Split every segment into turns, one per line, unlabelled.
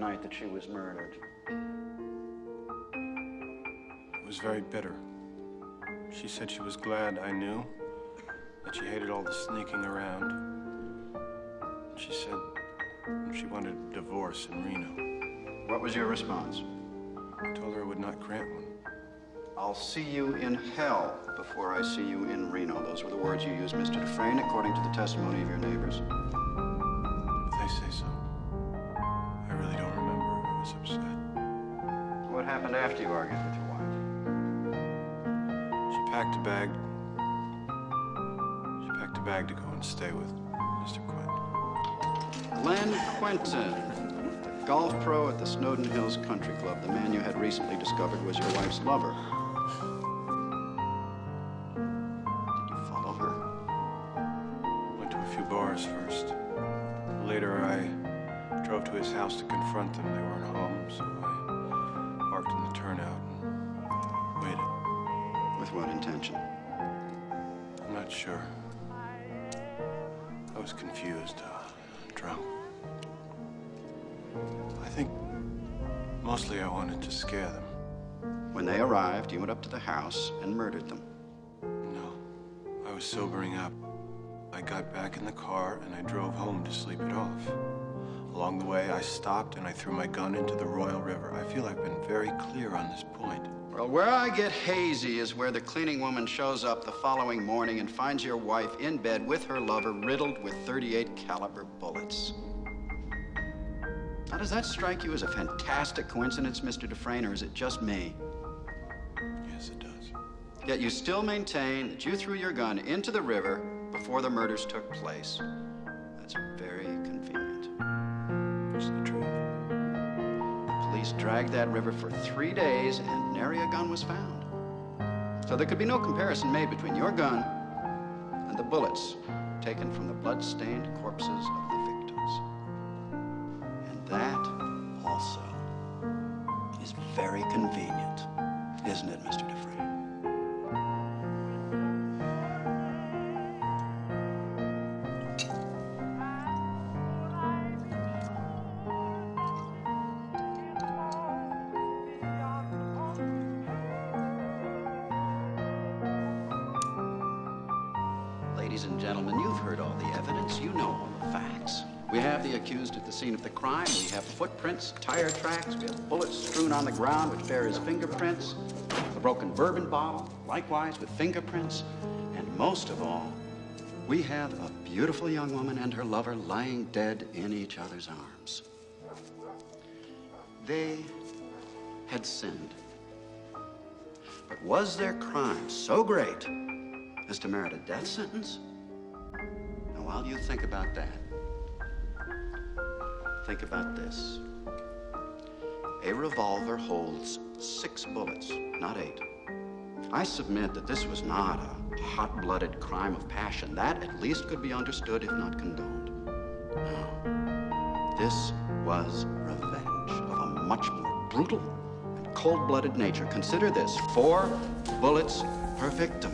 night that she was murdered?
It was very bitter. She said she was glad I knew, that she hated all the sneaking around. She said she wanted a divorce in Reno.
What was your response?
I told her I would not grant one.
I'll see you in hell before I see you in Reno. Those were the words you used, Mr. Dufresne, according to the testimony of your neighbors.
If they say so. I really don't remember. I was upset.
What happened after you argued with your wife?
She packed a bag. She packed a bag to go and stay with Mr. Quinn.
Glenn Quentin, the golf pro at the Snowden Hills Country Club. The man you had recently discovered was your wife's lover. Did you follow her?
Went to a few bars first. Later, I drove to his house to confront them. They weren't home, so I parked in the turnout and waited.
With what intention?
I'm not sure. I was confused, drunk. I think mostly I wanted to scare them.
When they arrived, you went up to the house and murdered them.
No, I was sobering up. I got back in the car and I drove home to sleep it off. Along the way, I stopped and I threw my gun into the Royal River. I feel I've been very clear on this point.
Well, where I get hazy is where the cleaning woman shows up the following morning and finds your wife in bed with her lover riddled with .38 caliber bullets. Now, does that strike you as a fantastic coincidence, Mr. Dufresne, or is it just me?
Yes, it does.
Yet you still maintain that you threw your gun into the river before the murders took place. That's very convenient.
It's the truth.
The police dragged that river for 3 days and nary a gun was found. So there could be no comparison made between your gun and the bullets taken from the blood-stained corpses of the victims. And that also is very convenient, isn't it, Mr. Dufresne? Ladies and gentlemen, you've heard all the evidence. You know all the facts. We have the accused at the scene of the crime. We have footprints, tire tracks. We have bullets strewn on the ground which bear his fingerprints. A broken bourbon bottle, likewise with fingerprints. And most of all, we have a beautiful young woman and her lover lying dead in each other's arms. They had sinned. But was their crime so great as to merit a death sentence? Now, while you think about that, think about this. A revolver holds 6 bullets, not 8. I submit that this was not a hot-blooded crime of passion. That at least could be understood, if not condoned. No. This was revenge of a much more brutal and cold-blooded nature. Consider this: 4 bullets per victim.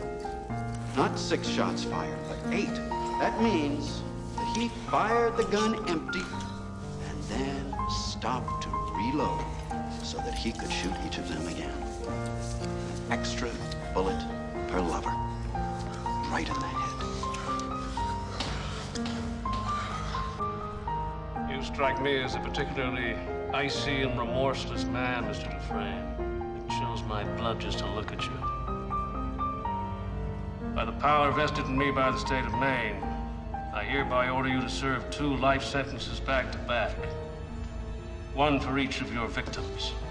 Not 6 shots fired, but 8. That means that he fired the gun empty and then stopped to reload so that he could shoot each of them again. An extra bullet per lover, right in the head.
You strike me as a particularly icy and remorseless man, Mr. Dufresne. It chills my blood just to look at you. By the power vested in me by the state of Maine, I hereby order you to serve 2 life sentences back to back. 1 for each of your victims.